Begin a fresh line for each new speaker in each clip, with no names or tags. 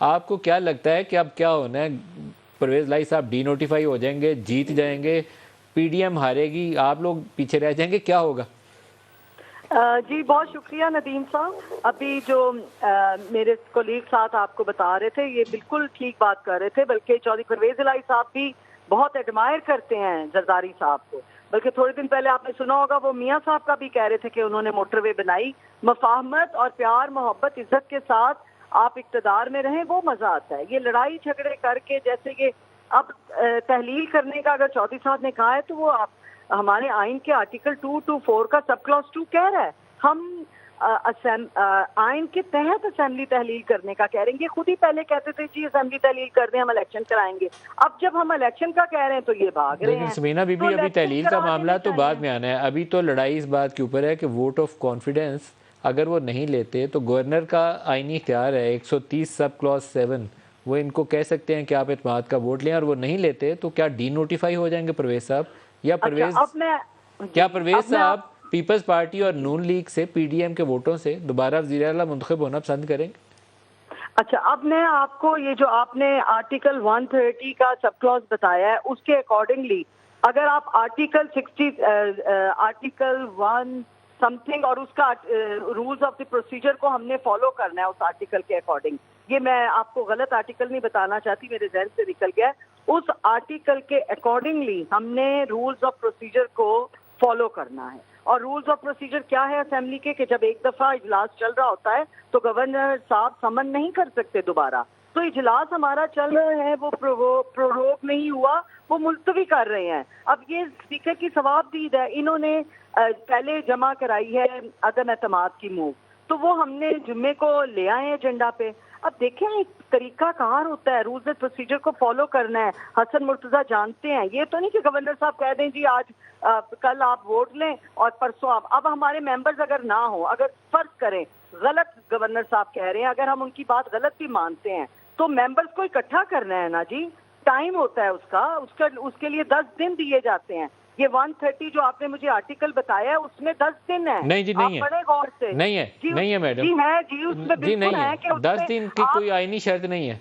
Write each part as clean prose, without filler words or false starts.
आपको क्या लगता है कि अब क्या होना है? परवेज लाई साहब डीनोटिफाई हो जाएंगे, जीत जाएंगे, पीडीएम हारेगी, आप लोग पीछे रह जाएंगे, क्या होगा?
जी बहुत शुक्रिया नदीम साहब। अभी जो मेरे कोलीग साथ आपको बता रहे थे ये बिल्कुल ठीक बात कर रहे थे, बल्कि चौधरी परवेज इलाही साहब भी बहुत एडमायर करते हैं जरदारी साहब को। बल्कि थोड़े दिन पहले आपने सुना होगा वो मियाँ साहब का भी कह रहे थे कि उन्होंने मोटरवे बनाई। मफाहमत और प्यार मोहब्बत इज्जत के साथ आप इक्तदार में रहें, वो मजा आता है। ये लड़ाई झगड़े करके जैसे ये अब तहलील करने का अगर चौधरी साहब ने कहा है तो वो आप हमारे आइन के आर्टिकल 224 का सब क्लॉज 2 कह रहा है हम आइन के तहत असेंबली तहलील करने का कह रहे हैं। ये खुद ही पहले कहते थे जी असेंबली तहलील कर दें, हम इलेक्शन कराएंगे। अब जब हम इलेक्शन का कह रहे हैं तो ये भाग रहे हैं।
लेकिन समीना बीबी,
तो
अभी तहलील का मामला तो बाद में आना है। अभी तो लड़ाई इस बात के ऊपर है कि वोट ऑफ कॉन्फिडेंस अगर वो नहीं लेते तो गवर्नर का आइनी इख्तियार है 130 सब क्लॉज 7, वो इनको कह सकते हैं कि आप एतमाद का वोट लें, और वो नहीं लेते तो क्या डी नोटिफाई हो जाएंगे परवेज साहब? या परवेज क्या परवेज साहब पीपल्स पार्टी और नून लीग से पीडीएम के वोटों से दोबारा वज़ीर आला मुंतखब होना पसंद करेंगे?
अच्छा, अब मैं आपको ये जो आपने आर्टिकल 130 का सब क्लॉज बताया है उसके अकॉर्डिंगली अगर आप आर्टिकल 60 आर्टिकल 1 समथिंग और उसका रूल्स ऑफ द प्रोसीजर को हमने फॉलो करना है उस आर्टिकल के अकॉर्डिंग। ये मैं आपको गलत आर्टिकल नहीं बताना चाहती, मेरे जहन से निकल गया। उस आर्टिकल के अकॉर्डिंगली हमने रूल्स ऑफ प्रोसीजर को फॉलो करना है। और रूल्स ऑफ प्रोसीजर क्या है असेंबली के कि जब एक दफा इजलास चल रहा होता है तो गवर्नर साहब समन नहीं कर सकते दोबारा। तो इजलास हमारा चल रहा है, वो प्रोरोग नहीं हुआ, वो मुलतवी कर रहे हैं। अब ये स्पीकर की सवाबदीद है, इन्होंने पहले जमा कराई है अदम एतमाद की मूव, तो वो हमने जुम्मे को ले आए एजेंडा पे। अब देखें एक तरीका कार होता है, रूल्स एंड प्रोसीजर को फॉलो करना है। हसन मुर्तजा जानते हैं, ये तो नहीं कि गवर्नर साहब कह दें जी आज कल आप वोट लें और परसों आप। अब हमारे मेंबर्स अगर ना हो, अगर फर्ज करें गलत गवर्नर साहब कह रहे हैं, अगर हम उनकी बात गलत भी मानते हैं तो मेंबर्स को इकट्ठा करना है ना जी, टाइम होता है उसके लिए 10 दिन दिए जाते हैं। ये 130 जो आपने मुझे आर्टिकल बताया है उसमें 10 दिन है।
नहीं जी, नहीं है,
बड़े गौर से
नहीं है, नहीं है मैडम
जी है जी, उसमें
जी नहीं
है कि
10 दिन की कोई आईनी शर्त नहीं है।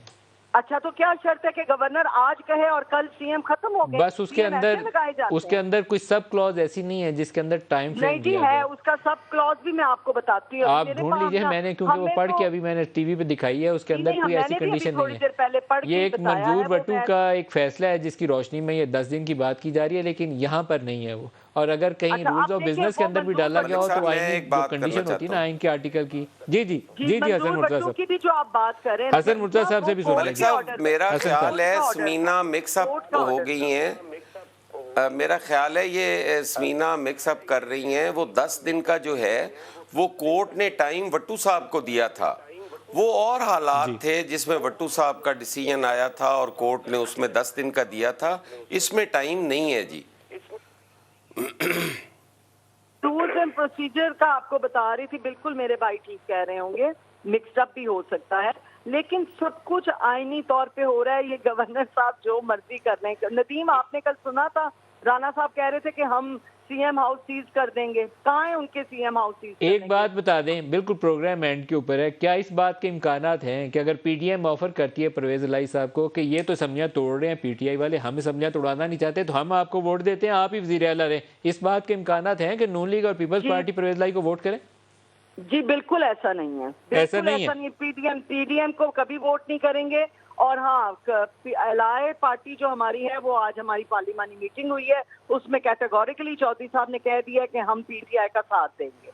अच्छा, तो क्या शर्त है कि गवर्नर आज कहे और कल सीएम खत्म हो गए?
बस उसके अंदर कोई सब क्लॉज ऐसी नहीं है जिसके अंदर टाइम फ्रेम
नहीं जी है, उसका सब क्लॉज भी मैं आपको बताती हूँ,
आप ढूंढ लीजिए। मैंने क्योंकि वो पढ़ के अभी मैंने टीवी पे दिखाई है, उसके अंदर कोई ऐसी कंडीशन नहीं है। ये एक मंजूर बट्टू का एक फैसला है जिसकी रोशनी में ये 10 दिन की बात की जा रही है, लेकिन यहाँ पर नहीं है वो। और अगर कहीं रूल्स ऑफ बिजनेस के अंदर भी डाला गया हो तो आईनी जो कंडीशन होती है ना आइन के आर्टिकल की। जी जी जी जी हसन मुर्तजा साहब
की भी जो आप बात कर रहे हैं,
हसन मुर्तजा साहब से भी सुन लीजिए।
मेरा ख्याल है स्मीना मिक्सअप हो गई हैं। मेरा ख्याल है ये स्मीना मिक्सअप कर रही हैं। वो 10 दिन का जो है वो कोर्ट ने टाइम वट्टू साहब को दिया था, वो और हालात थे जिसमें वट्टू साहब का डिसीजन आया था और कोर्ट ने उसमें 10 दिन का दिया था। इसमें टाइम नहीं है जी।
रूल्स एंड प्रोसीजर का आपको बता रही थी, बिल्कुल मेरे भाई ठीक कह रहे होंगे, मिक्सअप भी हो सकता है, लेकिन सब कुछ आईनी तौर पे हो रहा है। ये गवर्नर साहब जो मर्जी कर रहे हैं। नदीम, आपने कल सुना था राना साहब कह रहे थे कि हम सीएम हाउस सीज कर देंगे, कहाँ है उनके सीएम हाउस सीज?
एक बात बता दें, बिल्कुल प्रोग्राम एंड के ऊपर है, क्या इस बात के इम्कानात हैं कि अगर पीटीएम ऑफर करती है परवेज इलाही साहब को कि ये तो असम्बलियाँ तोड़ रहे हैं पीटीआई वाले, हम असम्बलियाँ तोड़ाना नहीं चाहते तो हम आपको वोट देते हैं, आप ही वज़ीर आला रहे, इस बात के इम्कानात हैं कि नून लीग और पीपल्स पार्टी परवेज इलाही को वोट करें?
जी बिल्कुल ऐसा नहीं है,
ऐसा नहीं है।
पीडीएम को कभी वोट नहीं करेंगे। और हाँ, एलाय पार्टी जो हमारी है वो आज हमारी पार्लिमानी मीटिंग हुई है, उसमें कैटेगोरिकली चौधरी साहब ने कह दिया कि हम पीटीआई का साथ देंगे।